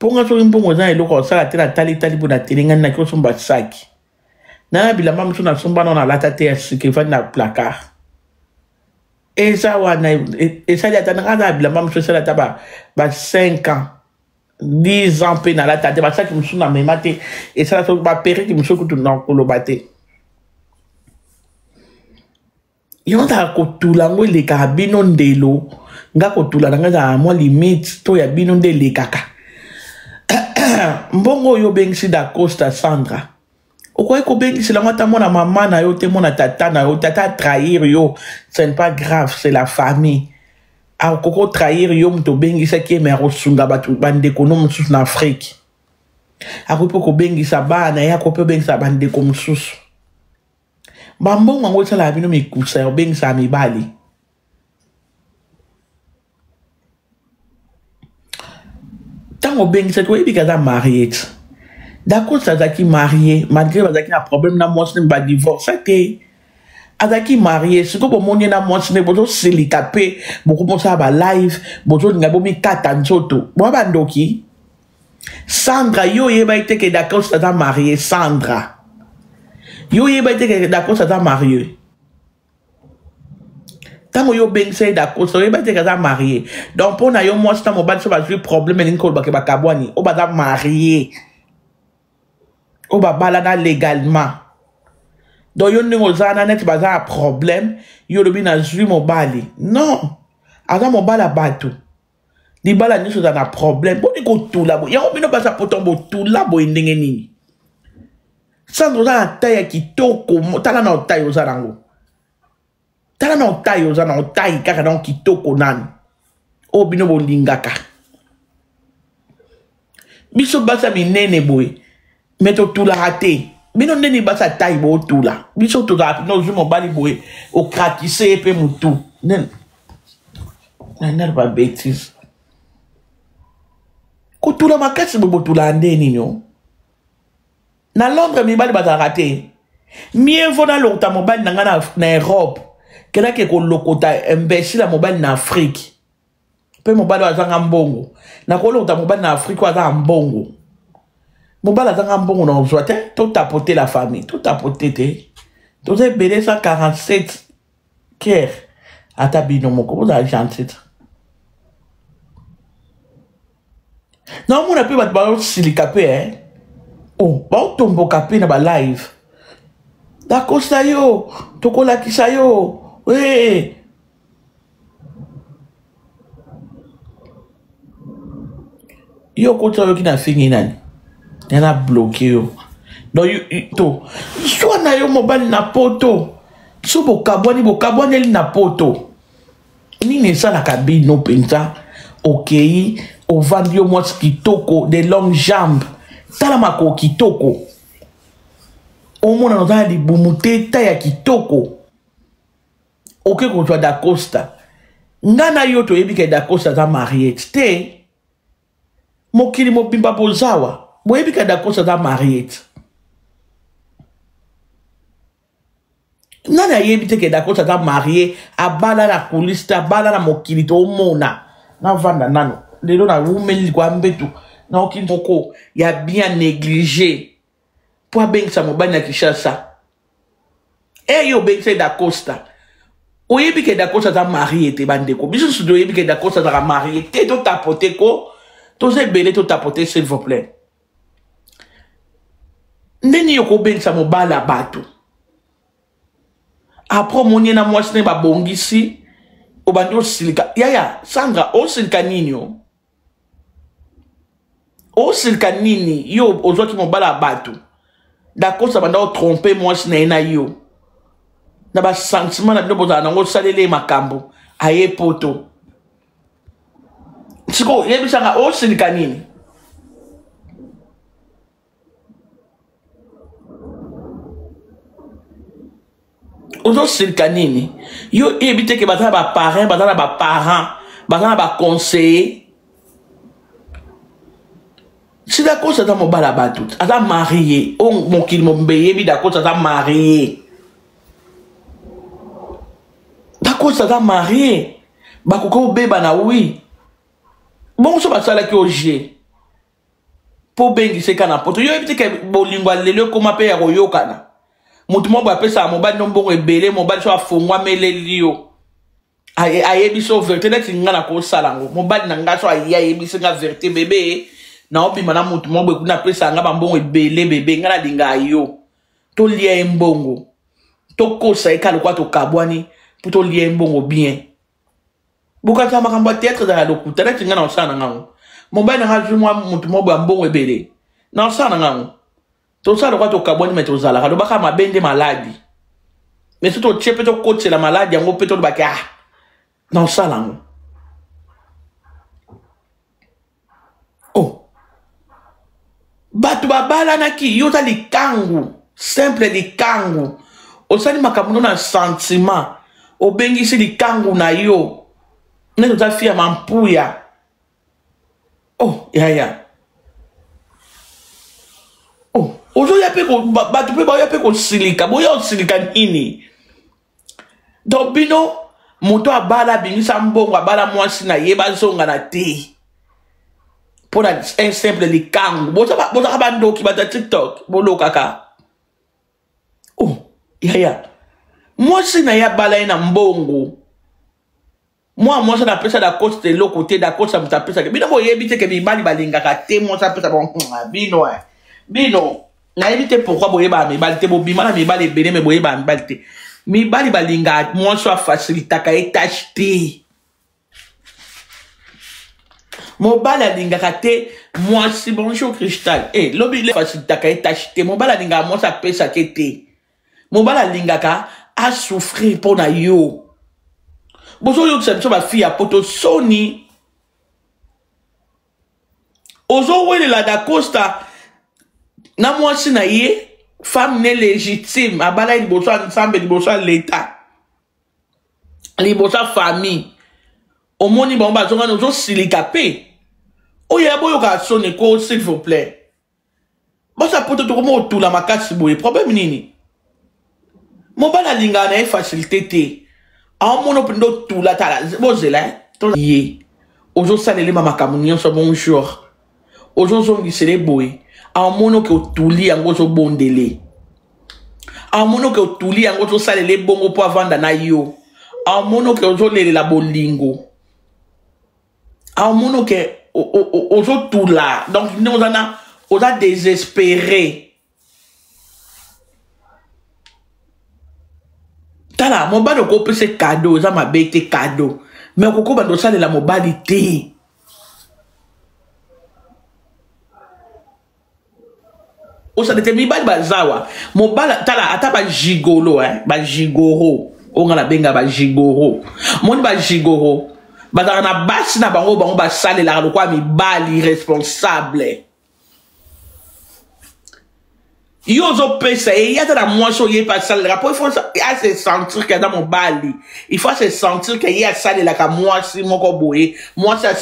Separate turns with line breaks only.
Ponga so mbongo za eloko sala te na tali bo na telinga na ko somba saki. Na bilamba mso na somba na lata te ya sikeva na placard. Esa wana esa ya tana na bilamba mso sala ta ba 5 ans. 10 ans pe na lata te ba saki mso na memate esa so ba pere ki mso kutu na kolobate. Yonda kotula ngo le kabino ndelo nga kotula nga za mo limite to ya bino ndele kaka. Mbongo yo bengisi da Costa Sandra. Okoye ko bengisi la ngata mona mama na yo te mona tata na yo tata trahir yo, ce n'est pas grave, c'est la famille. A koko trahir yo mto bengisa ki me rosunga batu bande kono msusu na Afrique. A ko bengisa bana ya ko pe bengisa bande ko msusu. Mbongo ngo tsala bino mikusa yo bengisa mibali. Tango bengisa ko ebika za marié. D'accord, ça zaki marié, malgré bazaki na problème na mwasi ne ba divorce te. Azaki marié, ce que bon monye na mwasi ne bozo silikape, beaucoup pour ça ba live, bozo ngabo mi kata nzoto. Bo ba ndoki. Sandra yo yeba ite ke d'accord ça za marié Sandra. Yo yeba ite ke d'accord ça za marié. Tango yo bengisa d'accord ça yeba ite ke za marié. Donc pour na yo mwasi ta mobile so ba jouer problème ni ko ba ke ba kabwani, o ba za marié. O ba balana légalement. Donc yon ne ozana net baza problème, yo lobi na zui mobali. Non. Aza mobala bato. Di bala niso na problème. Bo ni ko tula bo. Ya obino basa potombo tula bo ndenge nini. Sandro za taya kitoko, tala na taya ozarango. Tala na taya ozana taya kaka na kitoko nani. Obino bo lingaka. Biso basa minene boy. Meto tula hate. Bino neni basa tai bo tula. Biso tula no zumo bali boy. O kratise pe mutu. Nen. Na ba bêtise. Ko tula makasi bo tula ndeni nyo. Na Londres mi bali basa rate. Mieux vaut na lokota mobile na Europe. Kena ke ko lokota imbécile mobile na Afrique. Pe mobile wa zanga mbongo. Na ko lokota mobile na Afrique wa zanga mbongo. Mobala zanga mbongo na obzoite, tout tapoter la famille, tout tapoter te. Tout est belé 147 kier. Atabino moko, vous avez gentil. Non, mon appui va te silicapé, hein. Oh, ba tombo capé na ba live. D'accord, ça yo, toko la kisa yo. Oui. Yo koto yo ki na fingi nani. Yana bloqué yo. Donc to. Soit na yo mobile na poto. So bo kabwani li na poto. Ni ne sa la kabino pensa. Ok, o vandi yo mwasi kitoko de longues jambes. Tala mako kitoko. O mona nozana di bumute taya kitoko. Ok ko to da Costa. Ngana yo to yebi ke da Costa za marié. Te mokili mobimba bozawa. Boyebi ka da Costa za marié. Nana yebi te ke da Costa za marié. A bala na kulista, bala na mokili to mona. Na vanda nano. Lelo na wumeli kwa mbetu. Na okintoko ya bien négligé. Pour ben sa mobile na Kinshasa. E yo ben se da Costa. Oyebi ke da Costa za marié te bandeko. Biso sudo yebi ke da Costa za marié. Te to tapote ko. To se belé to tapote s'il vous plaît. Ndeni yoko ben sa mobala bato. Après monye na mwasi ne ba bongisi. Obandi o silika. Yaya, Sandra, o silika nini yo? O silika nini yo ozo ki mobala bato. D'accord, ça banda o tromper mwasi na ena yo. Na ba sentiment na bino boza nango salele makambo. Aye poto. Siko, yebi sanga o silika nini? Ozo silika nini? Yo ebite ke bazana ba parrain, bazana ba parent, bazana ba conseiller. Si d'accord ça dans mon balaba tout, ata marié, on mon kil mon beye bi d'accord ça ta marié. D'accord ça ta marié. Ba koko beba na oui. Bon so ba sala ki oje. po bengi seka na poto yo ebite ke bolingwa lelo koma pe ya koyokana mutu mo ba pesa mobali no mbongo ebele mobali so afongwa meleli yo ayebi so vérité net ngana ko salango mobali na ngaso ayebi singa vérité bébé na obi mana mutu mo be kuna pesa nga mbongo ebele bébé ngana linga yo to lie mbongo to kosa ekalo kwa to kabwani pour to lie mbongo bien bukata makambo théâtre za lokuta net ngana osana ngamo mobali na ngaso mo mutu mo ba mbongo ebele na osana ngamo to sala kwa to kabwani meto zala ka do baka mabende maladi mais surtout chepe to coach la maladi yango peto baka non salango oh batu babala naki yota likangu simple likangu osali makamuno na sentiment obengisi likangu na yo neto ta fia mampuya oh ya oh ozo ya pe ko batu pe ba ya pe ko silika boya silika nini dobino moto abala bimisa mbongo abala mwasi na yeba zonga na te pour un simple likangu boza bandoki bata TikTok bolo kaka oh ya mwasi na ya bala ina mbongo mwasi na pesa da coste de l'autre côté da coste sa pesa ke bino boyebi te ke bibali balinga ka te mwasi pesa bon bino na yebi pourquoi boyeba mibali te bobima na mibali ebele me boyeba mibali te mibali balinga mwasi a facilita ka etage te mobali alinga ka te mwasi bonjour Cristal lobi le facilita ka etage te mobali alinga mwasi a pesa ke te mobali alinga ka a souffrir pona yo bozo yo tsa ba fille a poto soni ozo wele la da costa na mwasi na ye femme n'est légitime abala liboso ensemble liboso l'état liboso famille omoni bon ba zonga no silika pe oya boyo ka sonne ko s'il vous plaît bosa poto to mo tula makasi boye problème nini mo bala linga na facilité te a mono pendo tula tala bozela to ye ozo salele mama kamunyo so bonjour ozo zongi sele boye a mono ke otuli yango zo bondele a mono ke otuli yango zo salele bongo po avanda na yo a mono ke ozo lele la bolingo a mono ke ozo tula donc nous ana oza désespéré tala mobali ko pese cadeau za mabete cadeau mais ko bando salela mobali te osa de mibali bazawa mobala tala ata ba gigolo ba gigoro onga la benga ba gigoro moni ba gigoro bazana na basi na bango ba salela lo kwa mibali responsable yo zo pesa et yata na moi so ye pas salela pour il faut se sentir que dans mon bali il faut se sentir que y a salela ka moi si moko boye moi ça